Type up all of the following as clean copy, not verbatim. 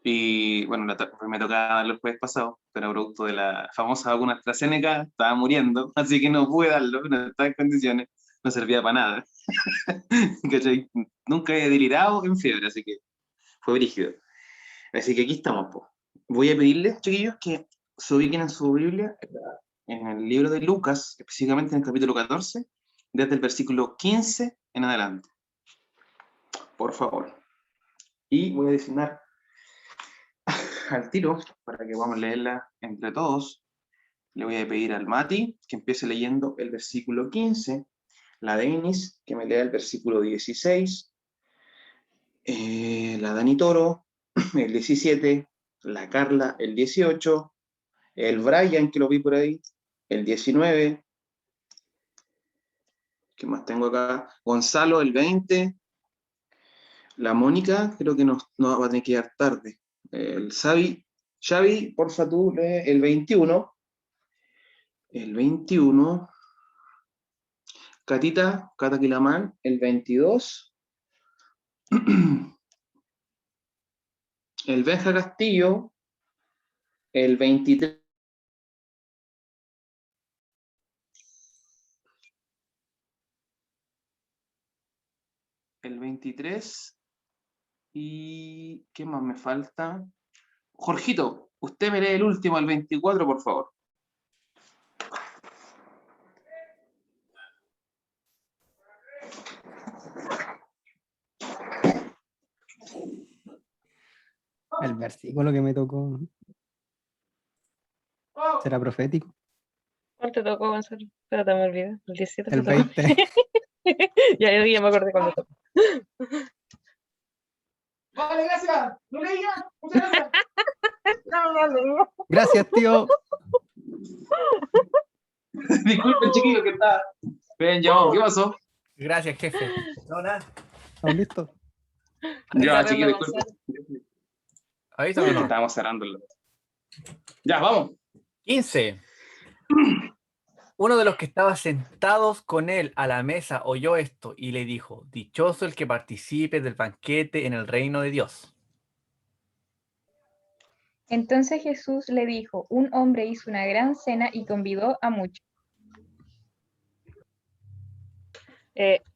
Y bueno, me tocaba darlo el jueves pasado, pero producto de la famosa vacuna AstraZeneca, estaba muriendo, así que no pude darlo, no estaba en condiciones, no servía para nada. ¿Cachai? Nunca he delirado en fiebre, así que fue brígido. Así que aquí estamos, po. Voy a pedirles, chiquillos, que se ubiquen en su Biblia, en el libro de Lucas, específicamente en el capítulo 14, desde el versículo 15 en adelante. Por favor. Y voy a designar al tiro, para que vamos a leerla entre todos. Le voy a pedir al Mati que empiece leyendo el versículo 15, la Denis que me lea el versículo 16, la Dani Toro el 17, la Carla el 18, el Brian que lo vi por ahí el 19, ¿qué más tengo acá? Gonzalo el 20, la Mónica creo que no va a tener que llegar tarde, el Xavi, porfa tú lee el 21, el 21, Cata Quilamán, el 22, el Benja Castillo, el 23, el 23, y ¿qué más me falta? Jorgito, usted me lee el último, el 24, por favor. El versículo que me tocó será profético. ¿Cuál te tocó, Gonzalo? Espérate, me olvidé. El 17 El te tocó. 20. Ya me acordé cuando tocó. Vale, gracias. No leía. Muchas gracias. Gracias, tío. Disculpen, chiquillos, que está. Ven, ya vamos. ¿Qué pasó? Gracias, jefe. No, nada. ¿Estamos listos? Ya, Está chiquillos, Gonzalo. disculpen. ¿Avísame o no? Estábamos cerrándolo. Ya, vamos. 15. Uno de los que estaba sentados con él a la mesa oyó esto y le dijo: dichoso el que participe del banquete en el reino de Dios. Entonces Jesús le dijo, un hombre hizo una gran cena y convidó a muchos.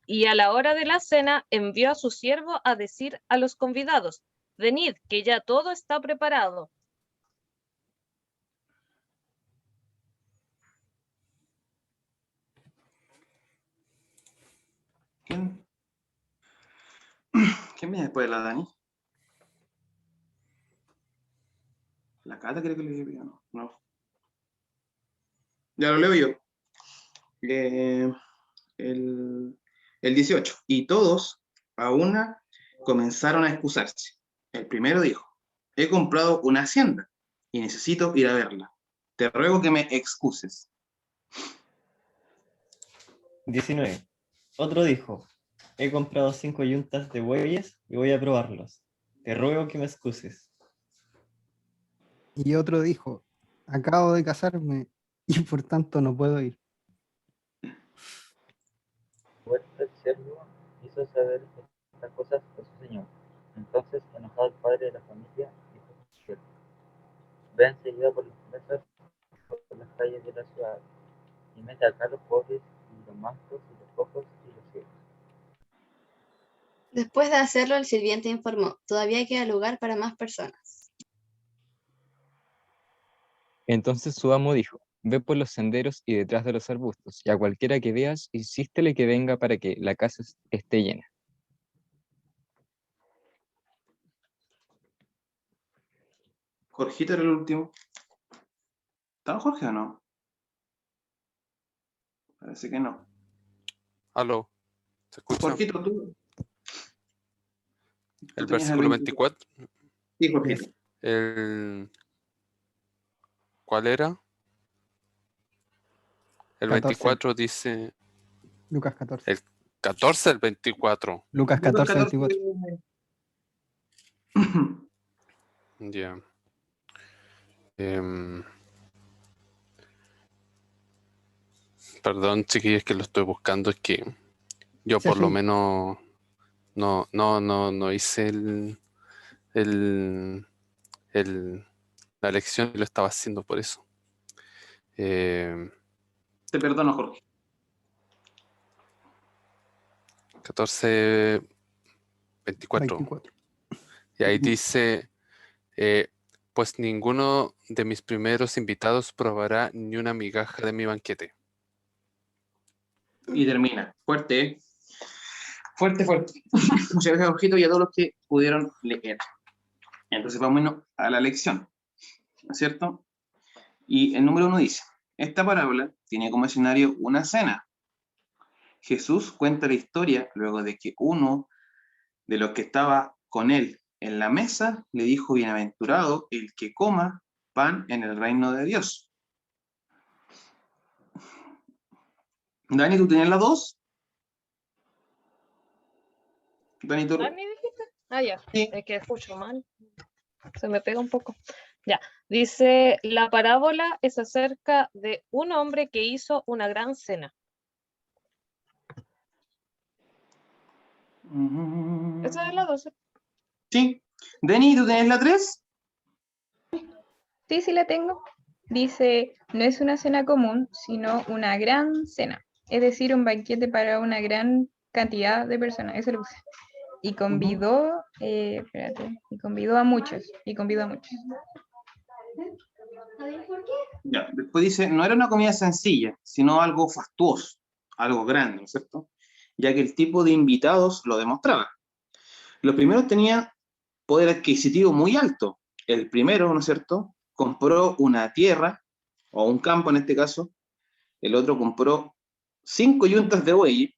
Y a la hora de la cena envió a su siervo a decir a los convidados: venid, que ya todo está preparado. ¿Quién viene después de la Dani? La Cata creo que le dije, no. No. Ya lo leo yo. El 18. Y todos a una comenzaron a excusarse. El primero dijo: he comprado una hacienda y necesito ir a verla. Te ruego que me excuses. 19. Otro dijo: he comprado 5 yuntas de bueyes y voy a probarlos. Te ruego que me excuses. Y otro dijo, acabo de casarme y por tanto no puedo ir. Vuelto el siervo hizo saber estas cosas a su señor. Entonces, enojado el padre de la familia, dijo a su siervo: ve enseguida por las mesas, por las calles de la ciudad, y mete acá a los pobres, y los mancos, y los cojos, y los ciegos. Después de hacerlo, el sirviente informó: todavía queda lugar para más personas. Entonces su amo dijo: ve por los senderos y detrás de los arbustos, y a cualquiera que veas, insístele que venga para que la casa esté llena. Jorgito era el último. ¿Estaba Jorge o no? Parece que no. Aló, ¿se escucha? Jorgito, tú. El tenías versículo 24. Sí, Jorgito. ¿Cuál era? El 14. 24 dice... Lucas 14. El 14, el 24. Lucas 14, 24. Ya. Perdón, chiquillos, que lo estoy buscando. Es que yo por lo menos no hice la lección y lo estaba haciendo por eso. Te perdono, Jorge. 14, 24. 24. Y ahí dice, pues ninguno de mis primeros invitados probará ni una migaja de mi banquete. Y termina. Fuerte, ¿eh? Fuerte, fuerte. Muchas gracias, Jorgito, y a todos los que pudieron leer. Entonces vamos a la lección, ¿no es cierto? Y el número 1 dice, esta parábola tiene como escenario una cena. Jesús cuenta la historia luego de que uno de los que estaba con él en la mesa le dijo, bienaventurado el que coma pan en el reino de Dios. Dani, ¿tú tenías la 2? Dani, ¿tú? ¿Dani dijiste? Ah, ya. Sí. Es que escucho mal. Se me pega un poco. Ya. Dice, la parábola es acerca de un hombre que hizo una gran cena. Esa es la 12. Sí. Dani, ¿tú tenés la 3? Sí, sí la tengo. Dice, no es una cena común, sino una gran cena. Es decir, un banquete para una gran cantidad de personas. Eso lo puse. Y convidó, y convidó a muchos. Ya. Después dice, no era una comida sencilla, sino algo fastuoso, algo grande, ¿no es cierto? Ya que el tipo de invitados lo demostraba. Los primeros tenían poder adquisitivo muy alto. El primero, ¿no es cierto?, compró una tierra, o un campo en este caso. El otro compró 5 yuntas de buey.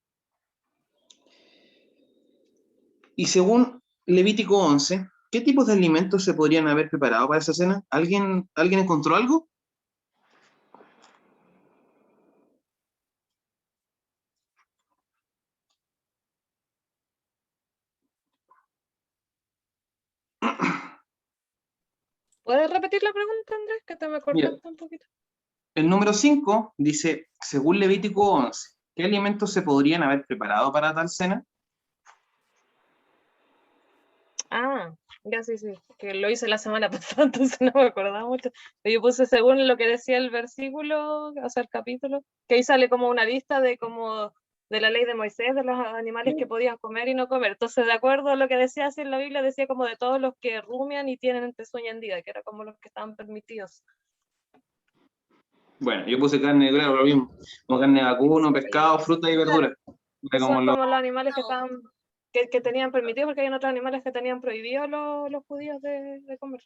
Y según Levítico 11, ¿qué tipos de alimentos se podrían haber preparado para esa cena? ¿Alguien encontró algo? ¿Puedes repetir la pregunta, Andrés? Que te me cortaste un poquito. El número 5 dice, según Levítico 11, ¿qué alimentos se podrían haber preparado para tal cena? Ah, ya sí, que lo hice la semana pasada, entonces no me acordaba mucho. Pero yo puse según lo que decía el versículo, o sea, el capítulo, que ahí sale como una lista de como de la ley de Moisés, de los animales que podían comer y no comer. Entonces, de acuerdo a lo que decía así en la Biblia, decía como de todos los que rumian y tienen pezuña hendida, que era como los que estaban permitidos. Bueno, yo puse carne, claro, lo mismo, como carne de vacuno, pescado, fruta y verdura. Son como los animales que estaban que tenían permitido, porque hay otros animales que tenían prohibido los judíos de comer.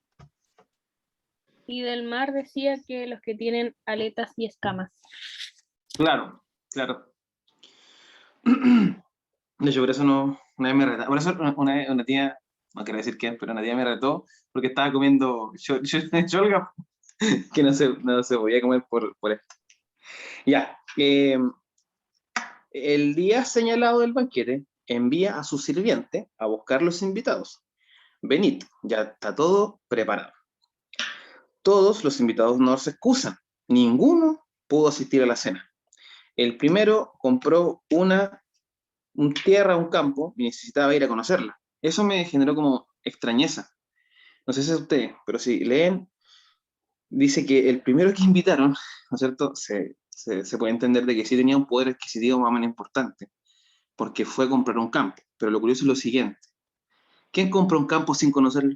Y del mar decía que los que tienen aletas y escamas. Claro. De hecho, por eso una vez me retó. Por eso una tía, no quiero decir quién, pero una tía me retó porque estaba comiendo cholga que no se podía comer por esto. Ya. El día señalado del banquete envía a su sirviente a buscar los invitados. Venid, ya está todo preparado. Todos los invitados no se excusan. Ninguno pudo asistir a la cena. El primero compró una tierra, un campo, y necesitaba ir a conocerla. Eso me generó como extrañeza. No sé si es usted, pero si leen, dice que el primero que invitaron, ¿no es cierto?, se puede entender de que sí tenía un poder adquisitivo más o menos importante, porque fue a comprar un campo. Pero lo curioso es lo siguiente. ¿Quién compra un campo sin conocerlo?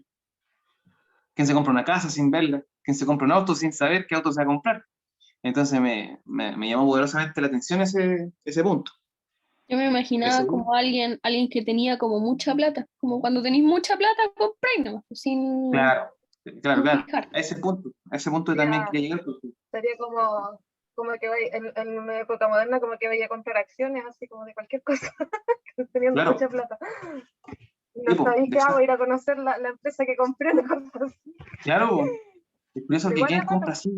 ¿Quién se compra una casa sin verla? ¿Quién se compra un auto sin saber qué auto se va a comprar? Entonces me llamó poderosamente la atención ese punto. Yo me imaginaba como alguien que tenía como mucha plata, como cuando tenéis mucha plata, compráis nomás, sin... Claro. A ese punto también quería llegar. Sería como que en una época moderna, como que vaya a comprar acciones, así como de cualquier cosa, teniendo mucha plata. No sabéis qué hago, ir a conocer la empresa que compré. Claro, es curioso que quien compra así,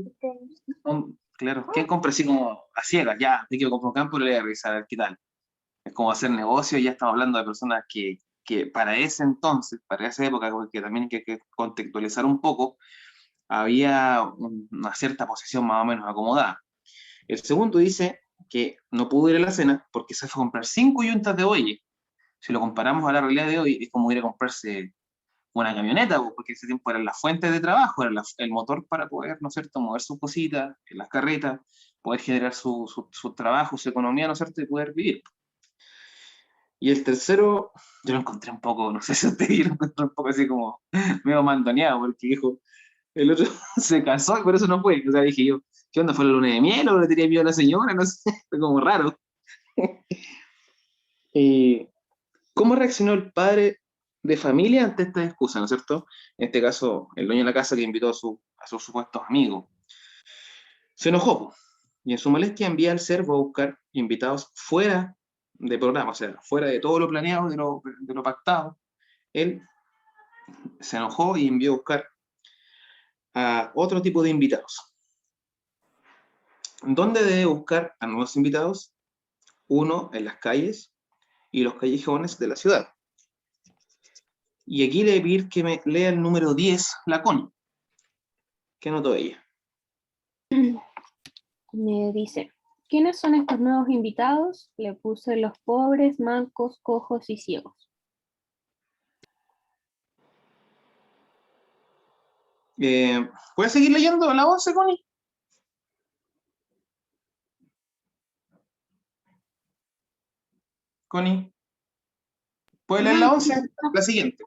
claro, quien compra así como a ciegas, ya, te quiero comprar un campo y le voy a revisar a ver qué tal. Es como hacer negocio, y ya estamos hablando de personas que para ese entonces, para esa época, porque también hay que contextualizar un poco, había una cierta posición más o menos acomodada. El segundo dice que no pudo ir a la cena porque se fue a comprar 5 yuntas de buey. Si lo comparamos a la realidad de hoy, es como ir a comprarse una camioneta, porque ese tiempo eran las fuentes de trabajo, era el motor para poder, ¿no es cierto?, mover sus cositas, en las carretas, poder generar su trabajo, su economía, ¿no es cierto?, y poder vivir. Y el tercero, yo lo encontré un poco, no sé si ustedes lo encontré un poco así como medio mandoneado, porque dijo, el otro se casó y por eso no fue. O sea, dije yo, ¿qué onda? ¿Fue la luna de miel o le tenía miedo a la señora? No sé, fue como raro. Y ¿cómo reaccionó el padre de familia ante esta excusa, ¿no es cierto? En este caso, el dueño de la casa que invitó a sus supuestos amigos. Se enojó, po, y en su molestia envía al servo a buscar invitados fuera de programa, o sea, fuera de todo lo planeado, de lo pactado. Él se enojó y envió a buscar a otro tipo de invitados. ¿Dónde debe buscar a nuevos invitados? Uno, en las calles y los callejones de la ciudad. Y aquí le voy a pedir que me lea el número 10, la Connie. ¿Qué notó ella? Me dice, ¿quiénes son estos nuevos invitados? Le puse los pobres, mancos, cojos y ciegos. ¿Puedes seguir leyendo la 11, Connie? Connie, ¿puedes leer la 11? La siguiente.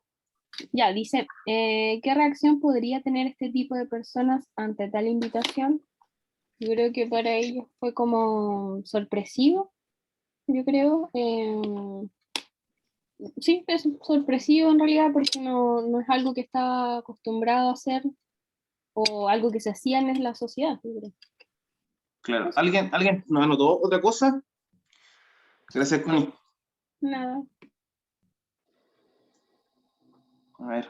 Ya, dice, ¿qué reacción podría tener este tipo de personas ante tal invitación? Yo creo que para ellos fue como sorpresivo, yo creo. Sí, es sorpresivo en realidad porque no es algo que está acostumbrado a hacer o algo que se hacía en la sociedad, yo creo. Claro. ¿Alguien nos anotó otra cosa? Gracias, Connie. Nada. A ver.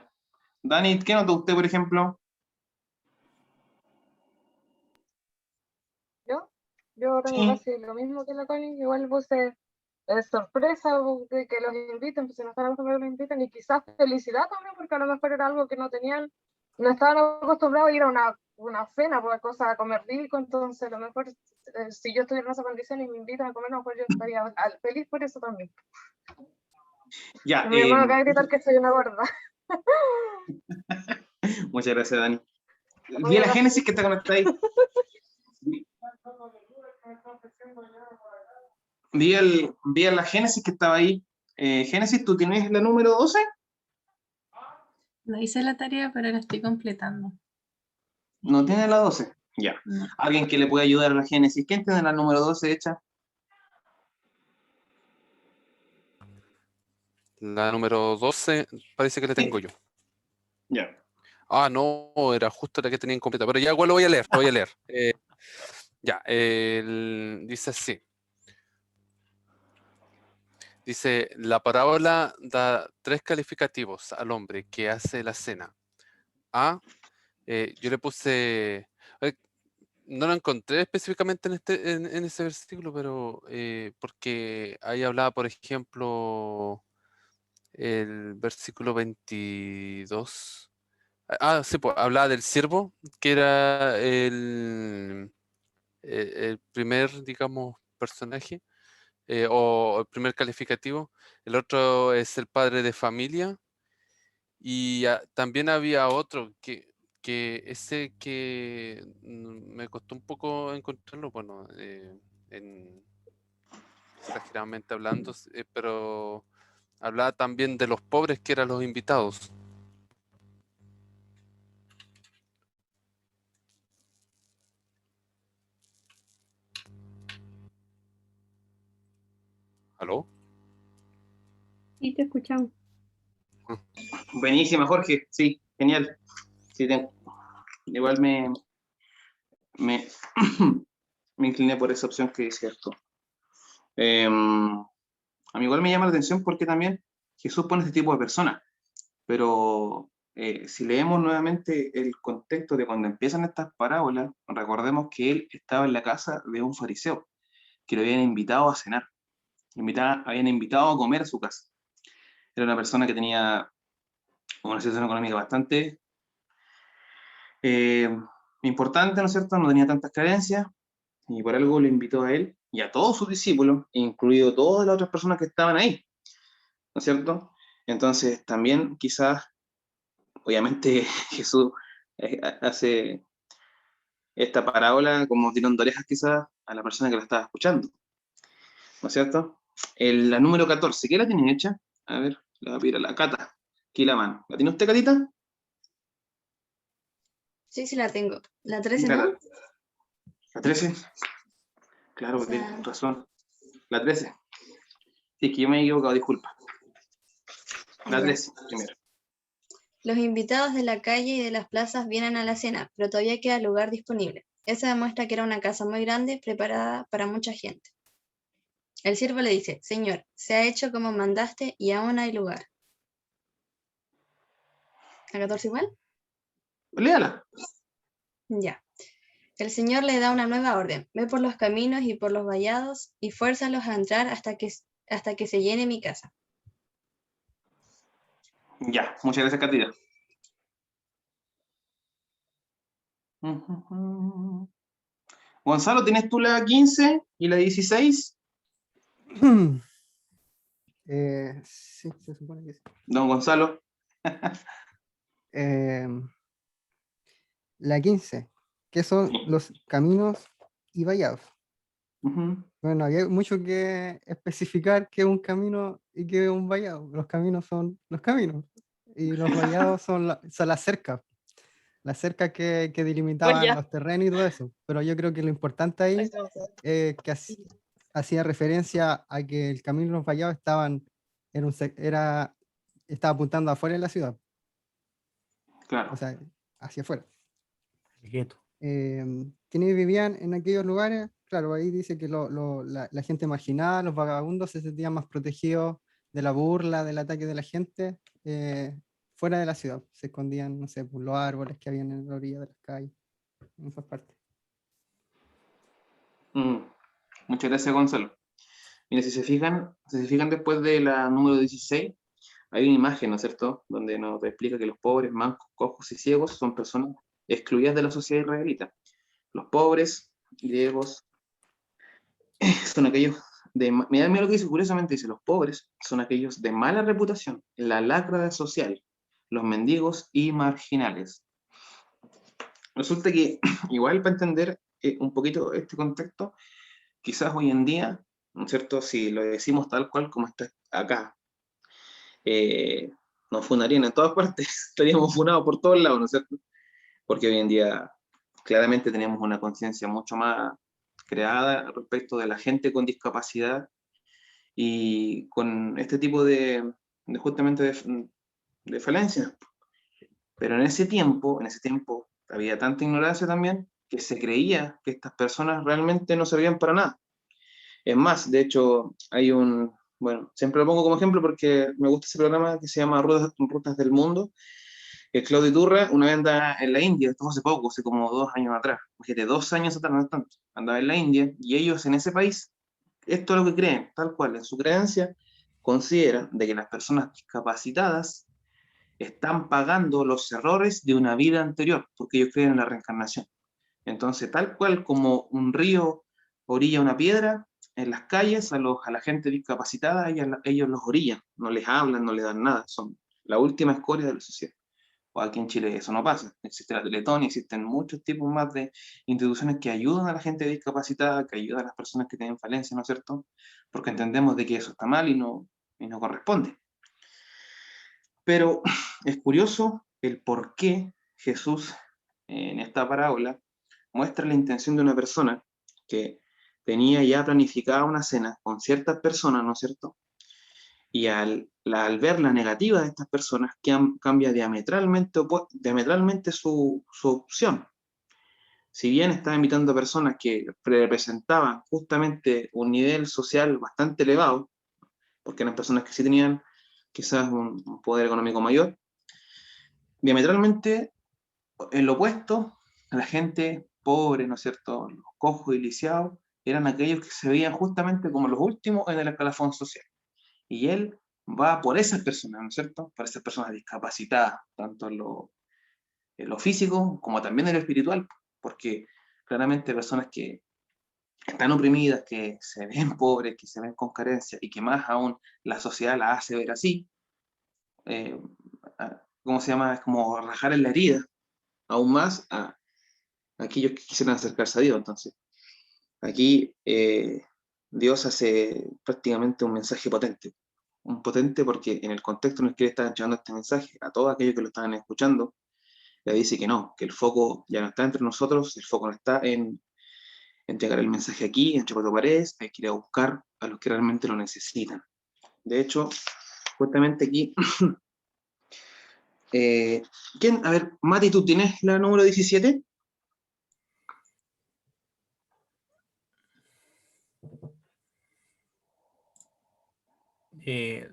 Dani, ¿qué notó usted, por ejemplo? Yo tengo Sí. casi lo mismo que la Connie, igual puse sorpresa de que los inviten, pues si no estaban acostumbrados que los inviten, y quizás felicidad también, porque a lo mejor era algo que no tenían, no estaban acostumbrados a ir a una cena, por cosa a comer rico, entonces a lo mejor si yo estuviera en esa condición y me invitan a comer, a lo mejor yo estaría feliz por eso también. Ya. Mi hermano acaba de gritar que soy una gorda. Muchas gracias, Dani. Vi a la Génesis que está conectada ahí. Vi a la Génesis que estaba ahí. Génesis, ¿tú tienes la número 12? No hice la tarea, pero la estoy completando. ¿No tiene la 12? Ya. No. ¿Alguien que le pueda ayudar a la Génesis? ¿Quién tiene la número 12 hecha? La número 12 parece que la tengo yo. Ya. Ah, no, era justo la que tenía incompleta. Pero ya igual lo voy a leer, lo voy a leer. Ya, dice así. Dice, la parábola da 3 calificativos al hombre que hace la cena. A, yo le puse, no lo encontré específicamente en ese versículo, pero porque ahí hablaba, por ejemplo, el versículo 22. Sí, pues hablaba del siervo, que era el primer, digamos, personaje, o el primer calificativo. El otro es el padre de familia. Y también había otro que ese que me costó un poco encontrarlo, bueno, exageradamente hablando, pero hablaba también de los pobres que eran los invitados. ¿Aló? Sí, te escuchamos. Buenísima, Jorge. Sí, genial. Sí, igual me incliné por esa opción que decías tú. A mí igual me llama la atención porque también Jesús pone este tipo de personas, pero si leemos nuevamente el contexto de cuando empiezan estas parábolas, recordemos que él estaba en la casa de un fariseo, que lo habían invitado a cenar, habían invitado a comer a su casa. Era una persona que tenía una situación económica bastante importante, ¿no es cierto? No tenía tantas carencias, y por algo lo invitó a él y a todos sus discípulos, incluido todas las otras personas que estaban ahí, ¿no es cierto? Entonces, también quizás obviamente Jesús hace esta parábola como tirando orejas quizás a la persona que la estaba escuchando, ¿no es cierto? La número 14, ¿qué la tienen hecha? A ver, le voy a pedir a la Cata, aquí la mano. ¿La tiene usted, Catita? Sí, sí la tengo. La 13, Cata. ¿no? ¿La 13? Claro, O sea, tienes razón. La 13. Sí, es que yo me he equivocado, disculpa. La ya. 13, primero. Los invitados de la calle y de las plazas vienen a la cena, pero todavía queda lugar disponible. Eso demuestra que era una casa muy grande, preparada para mucha gente. El siervo le dice, Señor, se ha hecho como mandaste y aún hay lugar. ¿A 14 igual? Léala. Ya. El Señor le da una nueva orden. Ve por los caminos y por los vallados y fuérzalos a entrar hasta que se llene mi casa. Ya, muchas gracias, Catita. Gonzalo, ¿tienes tú la 15 y la 16? Sí, se supone que sí. Don Gonzalo. La 15, que son los caminos y vallados. Bueno, había mucho que especificar qué es un camino y qué es un vallado. Los caminos son los caminos y los vallados son las cercas. Las cercas que delimitaban ya. los terrenos y todo eso. Pero yo creo que lo importante ahí es que hacía referencia a que el camino y los vallados estaba apuntando afuera de la ciudad. Claro. O sea, hacia afuera. El gueto. Quienes vivían en aquellos lugares, claro, ahí dice que la gente marginada, los vagabundos se sentían más protegidos de la burla, del ataque de la gente, fuera de la ciudad. Se escondían, no sé, por los árboles que habían en la orilla de las calles, en esas partes. Muchas gracias, Gonzalo. Mira, si se fijan después de la número 16, hay una imagen, ¿no es cierto?, donde nos explica que los pobres, mancos, cojos y ciegos son personas excluidas de la sociedad israelita. Los pobres, griegos, son aquellos mira lo que dice, curiosamente dice, los pobres son aquellos de mala reputación, la lacra social, los mendigos y marginales. Resulta que, igual para entender un poquito este contexto, quizás hoy en día, ¿no es cierto?, si lo decimos tal cual como está acá, nos funarían en todas partes, estaríamos funados por todos lados, ¿no es cierto? Porque hoy en día claramente tenemos una conciencia mucho más creada respecto de la gente con discapacidad y con este tipo justamente de falencias. Pero en ese tiempo había tanta ignorancia también que se creía que estas personas realmente no servían para nada. Es más, de hecho, bueno, siempre lo pongo como ejemplo porque me gusta ese programa que se llama Rutas del Mundo. Claudio Iturra una vez andaba en la India, esto fue hace poco, hace como 2 años atrás, fíjate, 2 años atrás, no es tanto, andaba en la India, y ellos en ese país, esto es lo que creen, tal cual, en su creencia, consideran de que las personas discapacitadas están pagando los errores de una vida anterior, porque ellos creen en la reencarnación. Entonces, tal cual como un río orilla una piedra, en las calles a la gente discapacitada, ellos los orillan, no les hablan, no les dan nada, son la última escoria de la sociedad. O aquí en Chile eso no pasa, existe la Teletón y existen muchos tipos más de instituciones que ayudan a la gente discapacitada, que ayudan a las personas que tienen falencia, ¿no es cierto? Porque entendemos de que eso está mal y no corresponde. Pero es curioso el por qué Jesús en esta parábola muestra la intención de una persona que tenía ya planificada una cena con ciertas personas, ¿no es cierto? Y al ver la negativa de estas personas, cambia diametralmente su opción. Si bien estaba invitando a personas que representaban justamente un nivel social bastante elevado, porque eran personas que sí tenían quizás un poder económico mayor, diametralmente el opuesto, a la gente pobre, ¿no es cierto?, los cojos y lisiados, eran aquellos que se veían justamente como los últimos en el escalafón social. Y él va por esas personas, ¿no es cierto?, por esas personas discapacitadas, tanto en lo físico como también en lo espiritual, porque claramente personas que están oprimidas, que se ven pobres, que se ven con carencia y que más aún la sociedad la hace ver así, ¿cómo se llama? Es como rajar en la herida, aún más a aquellos que quisieran acercarse a Dios. Entonces, aquí Dios hace prácticamente un mensaje potente. Un potente porque en el contexto en el que le estaban llevando este mensaje a todos aquellos que lo estaban escuchando, le dice que no, que el foco ya no está entre nosotros, el foco no está en entregar el mensaje aquí, entre cuatro paredes, hay que ir a buscar a los que realmente lo necesitan. De hecho, justamente aquí, ¿quién? A ver, Mati, ¿tú tienes la número 17?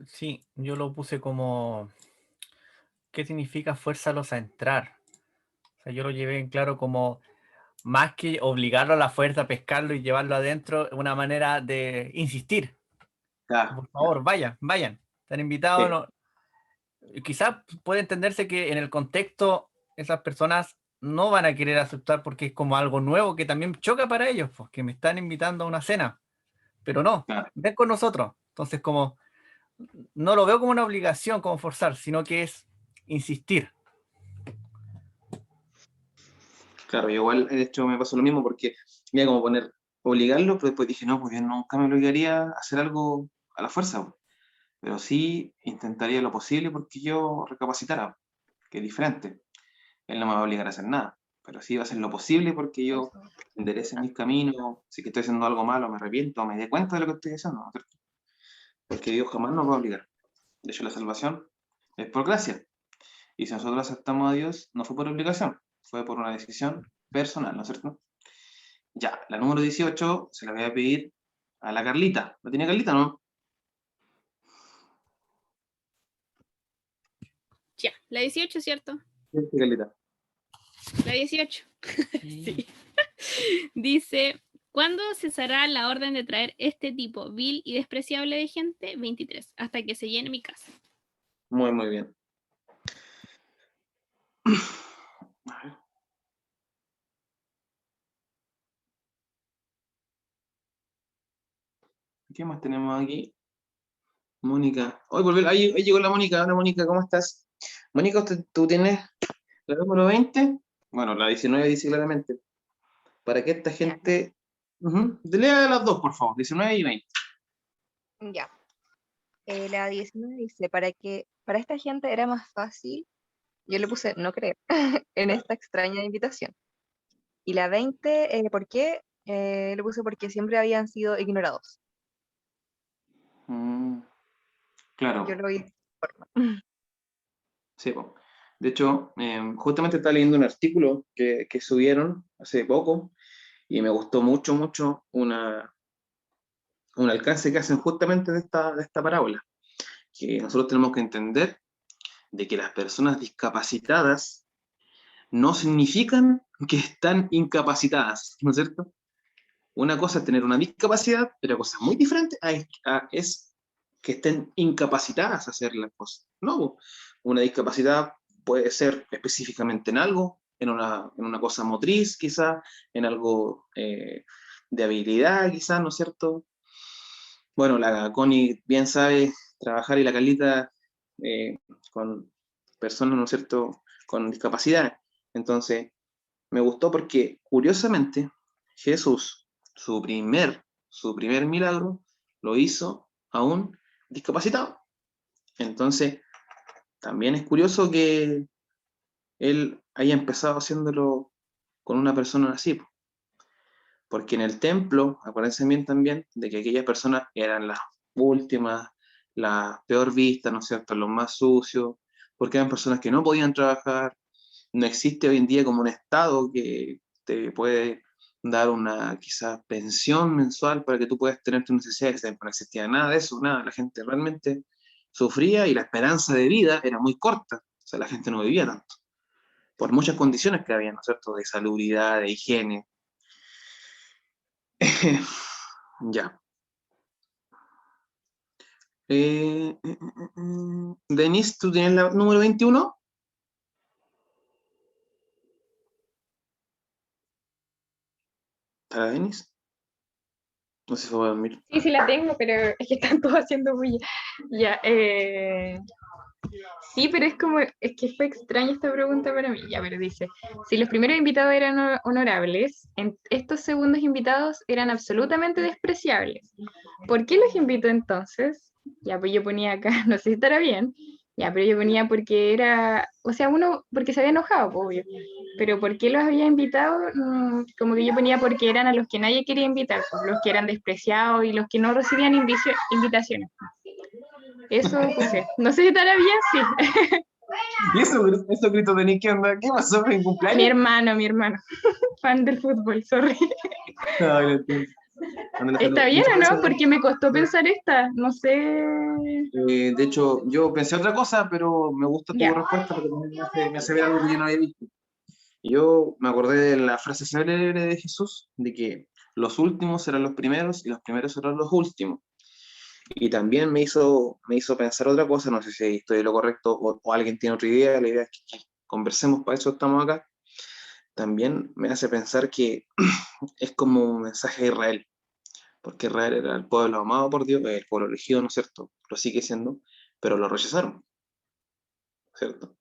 Sí, yo lo puse como, ¿qué significa fuérzalos a entrar? O sea, yo lo llevé en claro como, más que obligarlo a la fuerza a pescarlo y llevarlo adentro, una manera de insistir. Por favor, vayan. Están invitados. Sí. No. Quizás puede entenderse que en el contexto esas personas no van a querer aceptar porque es como algo nuevo que también choca para ellos, porque me están invitando a una cena. Pero no, ven con nosotros. Entonces, como no lo veo como una obligación, como forzar, sino que es insistir. Claro, igual de hecho me pasó lo mismo porque iba como poner obligarlo, pero después dije, no, pues yo nunca me obligaría a hacer algo a la fuerza, pero sí intentaría lo posible porque yo recapacitara, que es diferente. Él no me va a obligar a hacer nada, pero sí va a hacer lo posible porque yo enderece mis caminos, si que estoy haciendo algo malo, me arrepiento, me dé cuenta de lo que estoy haciendo, ¿no es cierto? Porque Dios jamás nos va a obligar. De hecho, la salvación es por gracia. Y si nosotros aceptamos a Dios, no fue por obligación, fue por una decisión personal, ¿no es cierto? Ya, la número 18 se la voy a pedir a la Carlita. ¿La tiene Carlita, no? Ya, la 18, ¿cierto? Sí, Carlita. La 18. Sí. Dice, ¿cuándo cesará la orden de traer este tipo vil y despreciable de gente? 23, hasta que se llene mi casa. Muy, muy bien. A ver. ¿Qué más tenemos aquí? Mónica. Hoy ahí llegó la Mónica. Hola, Mónica, ¿cómo estás? Mónica, ¿tú tienes la número 20? Bueno, la 19 dice claramente. Para que esta gente... Lea las dos, por favor, 19 y 20. Ya. La 19 dice, para esta gente era más fácil, yo le puse no creer en esta extraña invitación. Y la 20, ¿por qué? Le puse porque siempre habían sido ignorados. Claro. Yo lo vi de esta forma. Sí, po. De hecho, justamente estaba leyendo un artículo que subieron hace poco y me gustó mucho un alcance que hacen justamente de esta parábola, que nosotros tenemos que entender de que las personas discapacitadas no significan que están incapacitadas, ¿no es cierto? Una cosa es tener una discapacidad, pero cosa muy diferente es que estén incapacitadas a hacer las cosas. No, una discapacidad puede ser específicamente en algo, en una cosa motriz quizá, en algo de habilidad quizá, ¿no es cierto? Bueno, la Connie bien sabe trabajar y la Carlita con personas, ¿no es cierto?, con discapacidad. Entonces, me gustó porque, curiosamente, Jesús, su primer milagro, lo hizo a un discapacitado. Entonces, también es curioso que él haya empezado haciéndolo con una persona así, porque en el templo aparece bien también de que aquellas personas eran las últimas, las peor vistas, ¿no es cierto?, los más sucios, porque eran personas que no podían trabajar. No existe hoy en día como un Estado que te puede dar una quizás pensión mensual para que tú puedas tener tus necesidades. No existía nada de eso, nada. La gente realmente sufría y la esperanza de vida era muy corta. O sea, la gente no vivía tanto. Por muchas condiciones que había, ¿no es cierto?, de salubridad, de higiene. Ya. Denise, ¿tú tienes la número 21? ¿Para Denise? No sé si fue a dormir. Sí, sí la tengo, pero es que están todos haciendo bulla. Ya, Sí, pero es que fue extraña esta pregunta para mí. Ya, pero dice, si los primeros invitados eran honorables, estos segundos invitados eran absolutamente despreciables. ¿Por qué los invitó entonces? Ya, pues yo ponía acá, no sé si estará bien, ya, pero yo ponía porque era, o sea, uno, porque se había enojado, pues, obvio. Pero ¿por qué los había invitado? Como que yo ponía porque eran a los que nadie quería invitar, pues, los que eran despreciados y los que no recibían invitaciones. Eso puse. No sé si estará bien, sí. ¿Y eso grito de Nick, qué onda? ¿Qué pasó en cumpleaños? Mi hermano. Fan del fútbol, sorry. No, no entiendo. ¿Está bien o no? Porque me costó pensar esta. No sé. De hecho, yo pensé otra cosa, pero me gusta tu Ya. respuesta porque también me hace ver algo que yo no había visto. Yo me acordé de la frase célebre de Jesús, de que los últimos serán los primeros y los primeros serán los últimos. Y también me hizo pensar otra cosa, no sé si estoy en lo correcto o alguien tiene otra idea, la idea es que conversemos, para eso estamos acá. También me hace pensar que es como un mensaje de Israel, porque Israel era el pueblo amado por Dios, el pueblo elegido, ¿no es cierto? Lo sigue siendo, pero lo rechazaron, ¿cierto?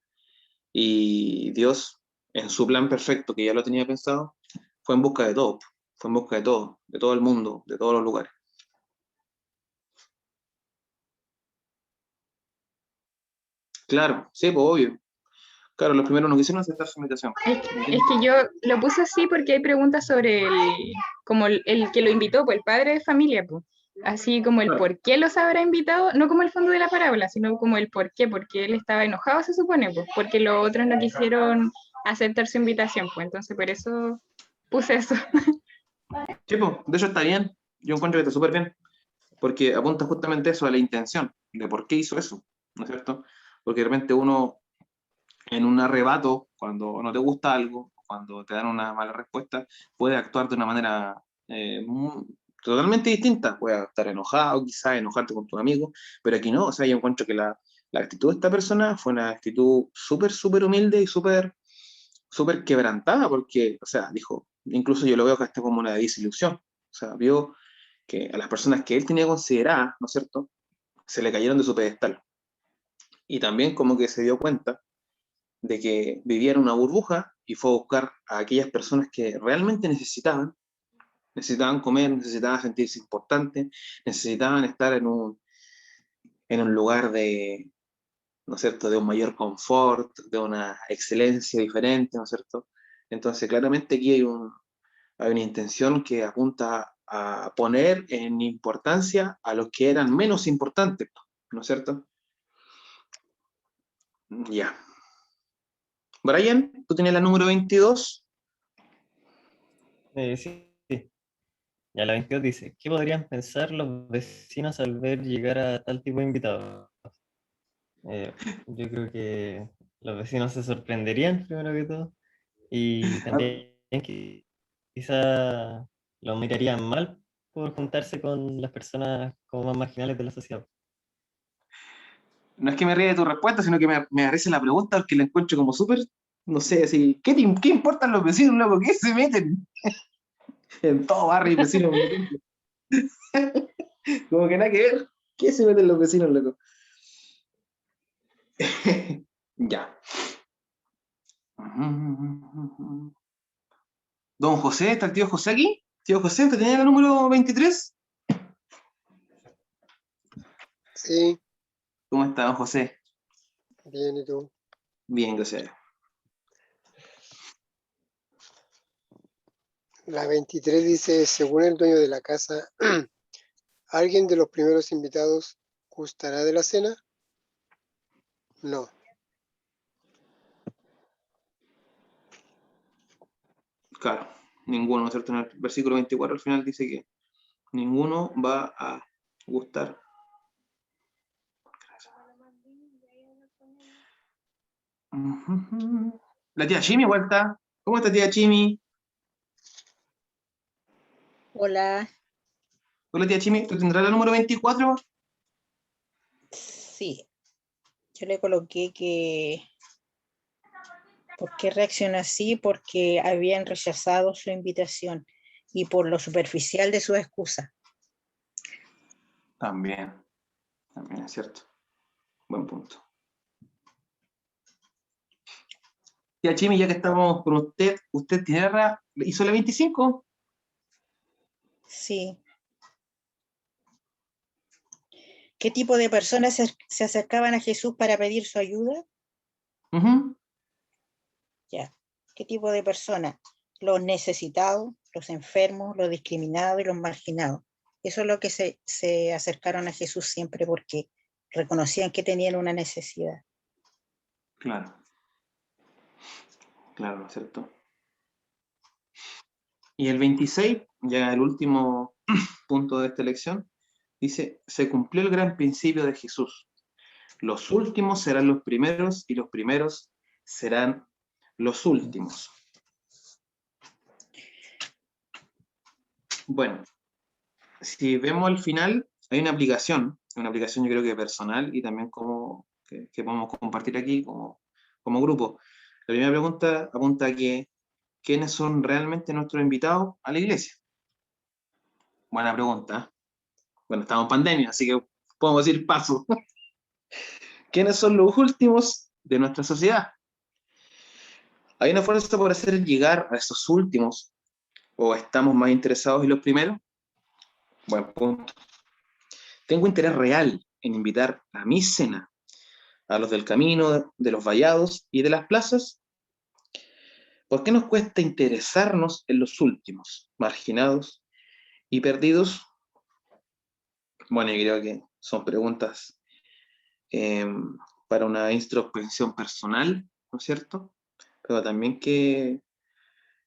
Y Dios, en su plan perfecto, que ya lo tenía pensado, fue en busca de todo, fue en busca de todo el mundo, de todos los lugares. Claro, sí, pues obvio. Claro, los primeros no quisieron aceptar su invitación. Es que yo lo puse así porque hay preguntas sobre como el que lo invitó, pues el padre de familia, pues. Así como el por qué los habrá invitado, no como el fondo de la parábola, sino como el por qué, porque él estaba enojado, se supone, pues, porque los otros no quisieron aceptar su invitación, pues. Entonces, por eso puse eso. Sí, pues, de hecho está bien. Yo encuentro que está súper bien, porque apunta justamente eso a la intención, de por qué hizo eso, ¿no es cierto? Porque de repente uno, en un arrebato, cuando no te gusta algo, cuando te dan una mala respuesta, puede actuar de una manera totalmente distinta. Puede estar enojado, quizás enojarte con tus amigos, pero aquí no. O sea, yo encuentro que la actitud de esta persona fue una actitud súper, súper humilde y súper, súper quebrantada, porque, o sea, dijo, incluso yo lo veo acá como una desilusión. O sea, vio que a las personas que él tenía consideradas, ¿no es cierto?, se le cayeron de su pedestal. Y también como que se dio cuenta de que vivía en una burbuja y fue a buscar a aquellas personas que realmente necesitaban comer, necesitaban sentirse importantes, necesitaban estar en un lugar de, ¿no es cierto?, de un mayor confort, de una excelencia diferente, ¿no es cierto? Entonces, claramente aquí hay una intención que apunta a poner en importancia a los que eran menos importantes, ¿no es cierto? Ya. Brian, tú tienes la número 22. Sí. Ya la 22 dice, ¿qué podrían pensar los vecinos al ver llegar a tal tipo de invitados? Yo creo que los vecinos se sorprenderían, primero que todo, y también quizá lo mirarían mal por juntarse con las personas como más marginales de la sociedad. No es que me ríe de tu respuesta, sino que me agradece la pregunta porque la encuentro como súper, no sé, así, ¿qué importan los vecinos, loco? ¿Qué se meten? En todo barrio y vecinos. Como que nada que ver. ¿Qué se meten los vecinos, loco? Ya. Don José, ¿está el tío José aquí? Tío José, ¿usted tenía el número 23? Sí, ¿Cómo está, don José? bien, ¿y tú? Bien, gracias. La 23 dice, según el dueño de la casa, ¿alguien de los primeros invitados gustará de la cena? No. Claro, ninguno, ¿no es cierto? En el versículo 24 al final dice que ninguno va a gustar. La tía Jimmy igual está. ¿Cómo está, tía Jimmy? Hola, Hola, tía Jimmy. ¿Tú tendrás la número 24? sí, yo le coloqué que, ¿por qué reaccionó así? Porque habían rechazado su invitación y por lo superficial de su excusa. También es cierto. Buen punto. Tía Chimi, ya que estamos con usted hizo la 25. Sí. ¿Qué tipo de personas se acercaban a Jesús para pedir su ayuda? Ya. ¿Qué tipo de personas? Los necesitados, los enfermos, los discriminados y los marginados. Eso es lo que se acercaron a Jesús siempre porque reconocían que tenían una necesidad. Claro. Claro, ¿no es cierto? Y el 26, ya el último punto de esta lección, dice, se cumplió el gran principio de Jesús. Los últimos serán los primeros y los primeros serán los últimos. Bueno, si vemos al final, hay una aplicación yo creo que personal y también como que podemos compartir aquí como grupo. La primera pregunta apunta a que ¿quiénes son realmente nuestros invitados a la iglesia? Buena pregunta. Bueno, estamos en pandemia, así que podemos decir paso. ¿Quiénes son los últimos de nuestra sociedad? ¿Hay una fuerza por hacer llegar a esos últimos? ¿O estamos más interesados en los primeros? Buen punto. Tengo interés real en invitar a mi cena a los del camino, de los vallados y de las plazas. ¿Por qué nos cuesta interesarnos en los últimos, marginados y perdidos? Bueno, yo creo que son preguntas para una introspección personal, ¿no es cierto? Pero también que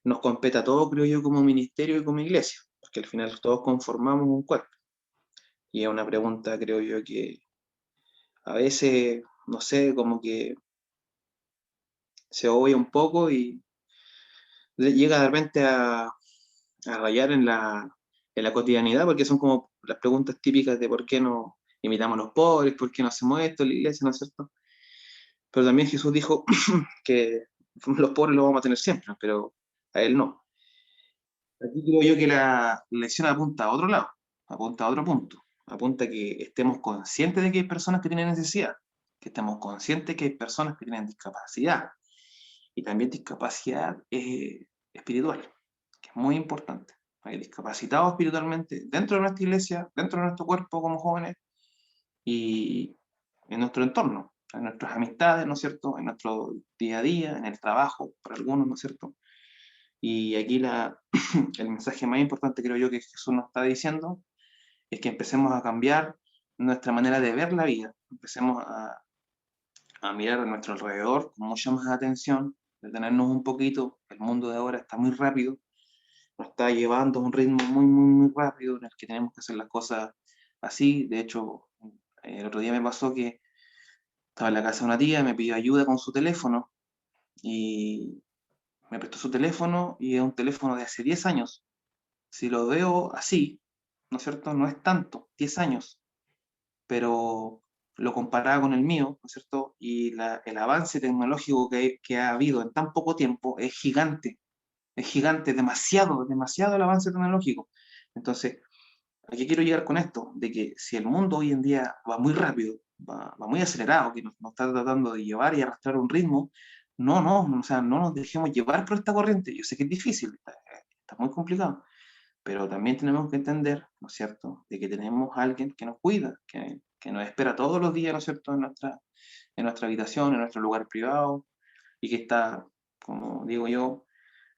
nos compete a todos, creo yo, como ministerio y como iglesia, porque al final todos conformamos un cuerpo. Y es una pregunta, creo yo, que a veces, no sé, como que se obvia un poco y llega de repente a rayar en la cotidianidad, porque son como las preguntas típicas de por qué no imitamos a los pobres, por qué no hacemos esto en la iglesia, ¿no es cierto? Pero también Jesús dijo que los pobres los vamos a tener siempre, pero a él no. Aquí creo yo que la lección apunta a otro lado, apunta a otro punto, apunta a que estemos conscientes de que hay personas que tienen necesidad, que estemos conscientes de que hay personas que tienen discapacidad, y también discapacidad espiritual, que es muy importante. Hay discapacitados espiritualmente dentro de nuestra iglesia, dentro de nuestro cuerpo como jóvenes, y en nuestro entorno, en nuestras amistades, ¿no es cierto?, en nuestro día a día, en el trabajo, para algunos, ¿no es cierto? Y aquí el mensaje más importante, creo yo, que Jesús nos está diciendo, es que empecemos a cambiar nuestra manera de ver la vida, empecemos a mirar a nuestro alrededor con mucha más atención, detenernos un poquito. El mundo de ahora está muy rápido, nos está llevando a un ritmo muy, muy, muy rápido en el que tenemos que hacer las cosas así. De hecho, el otro día me pasó que estaba en la casa de una tía, me pidió ayuda con su teléfono y me prestó su teléfono y es un teléfono de hace 10 años. Si lo veo así, ¿no es cierto? No es tanto, 10 años, pero lo comparaba con el mío, ¿no es cierto? Y el avance tecnológico que ha habido en tan poco tiempo es gigante, demasiado, demasiado el avance tecnológico. Entonces, ¿a qué quiero llegar con esto? De que si el mundo hoy en día va muy rápido, va muy acelerado, que nos está tratando de llevar y arrastrar un ritmo, o sea, no nos dejemos llevar por esta corriente. Yo sé que es difícil, está muy complicado, pero también tenemos que entender, ¿no es cierto?, de que tenemos a alguien que nos cuida, que nos espera todos los días, ¿no es cierto?, en nuestra habitación, en nuestro lugar privado, y que está, como digo yo,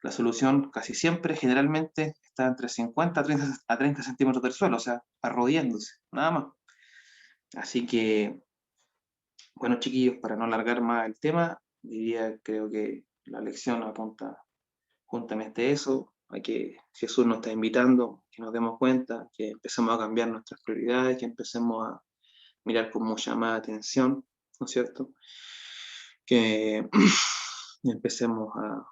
la solución casi siempre, generalmente, está entre 50 a 30 centímetros del suelo, o sea, arrodillándose, nada más. Así que, bueno, chiquillos, para no alargar más el tema, creo que la lección apunta justamente a eso, a que Jesús nos está invitando, que nos demos cuenta, que empecemos a cambiar nuestras prioridades, que empecemos a mirar con mucha más atención, ¿no es cierto? Que empecemos a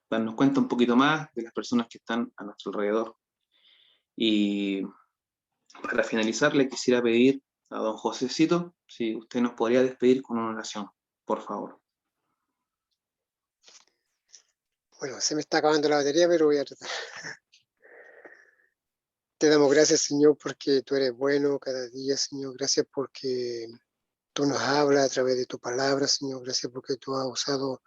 darnos cuenta un poquito más de las personas que están a nuestro alrededor. Y para finalizar, le quisiera pedir a don Josecito si usted nos podría despedir con una oración, por favor. Bueno, se me está acabando la batería, pero voy a tratar. Te damos gracias, Señor, porque tú eres bueno cada día, Señor. Gracias porque tú nos hablas a través de tu palabra, Señor. Gracias porque tú has usado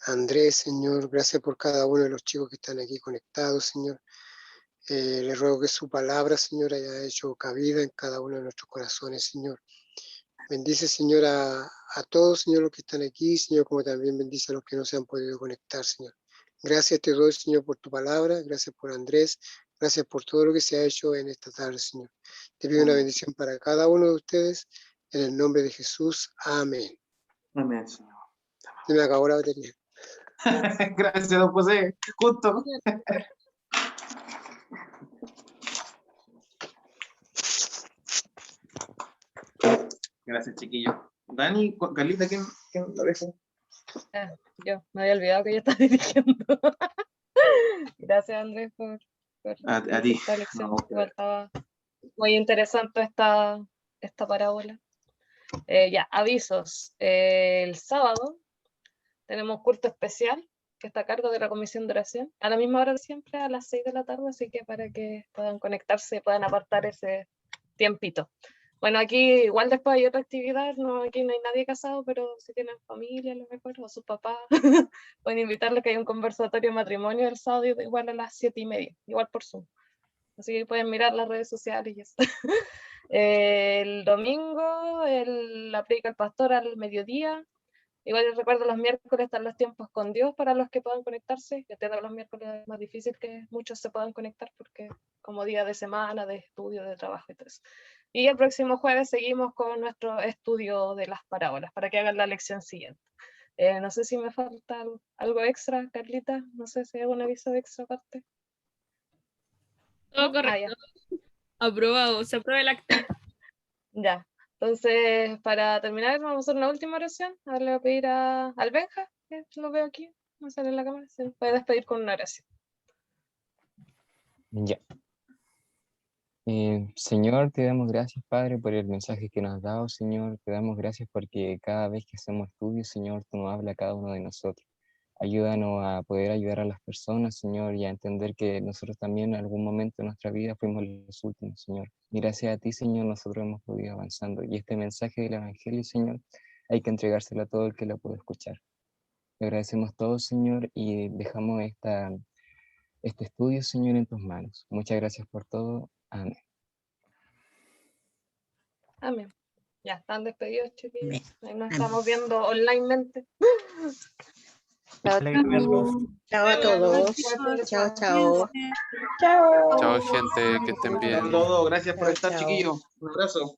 Andrés, Señor. Gracias por cada uno de los chicos que están aquí conectados, Señor. Le ruego que su palabra, Señor, haya hecho cabida en cada uno de nuestros corazones, Señor. Bendice, Señor, a todos, Señor, los que están aquí, Señor, como también bendice a los que no se han podido conectar, Señor. Gracias te doy, Señor, por tu palabra. Gracias por Andrés. Gracias por todo lo que se ha hecho en esta tarde, Señor. Te pido una bendición para cada uno de ustedes. En el nombre de Jesús. Amén. Amén, Señor. Se me acabó la batería. Gracias, don José. Justo. Gracias, chiquillo. Dani, Carlita, ¿quién lo dejó? Yo me había olvidado que yo estaba dirigiendo. Gracias, Andrés, por a ti. esta lección. No, Igual estaba muy interesante esta parábola. Ya, avisos. El sábado tenemos culto especial que está a cargo de la comisión de oración, a la misma hora de siempre, a las 6 de la tarde, así que para que puedan conectarse, puedan apartar ese tiempito. Bueno, aquí igual después hay otra actividad, aquí no hay nadie casado, pero si tienen familia, a lo mejor, o sus papás, pueden invitarles, que hay un conversatorio de matrimonio el sábado igual a las 7:30, igual por Zoom. Así que pueden mirar las redes sociales y eso. El domingo, la predica el pastor al mediodía. Igual les recuerdo, los miércoles están los tiempos con Dios para los que puedan conectarse. Yo entiendo que los miércoles es más difícil que muchos se puedan conectar porque como día de semana, de estudio, de trabajo y todo eso. Y el próximo jueves seguimos con nuestro estudio de las parábolas para que hagan la lección siguiente. No sé si me falta algo extra, Carlita. No sé si hay algún aviso extra aparte. Todo correcto. Aprobado, se aprueba el acta. Ya. Entonces, para terminar, vamos a hacer una última oración. Ahora le voy a pedir al Benja, que lo veo aquí, no sale en la cámara, se puede despedir con una oración. Ya. Señor, te damos gracias, Padre, por el mensaje que nos has dado, Señor. Te damos gracias porque cada vez que hacemos estudios, Señor, tú nos hablas a cada uno de nosotros. Ayúdanos a poder ayudar a las personas, Señor, y a entender que nosotros también en algún momento de nuestra vida fuimos los últimos, Señor. Y gracias a ti, Señor, nosotros hemos podido avanzando. Y este mensaje del Evangelio, Señor, hay que entregárselo a todo el que lo pueda escuchar. Le agradecemos todo, Señor, y dejamos este estudio, Señor, en tus manos. Muchas gracias por todo. Amén. Amén. Ya están despedidos, chiquillos. Ahí nos estamos viendo onlinemente. Chao a todos. Chao, chao. Chao, gente, que estén bien. Gracias por estar, chiquillos. Un abrazo.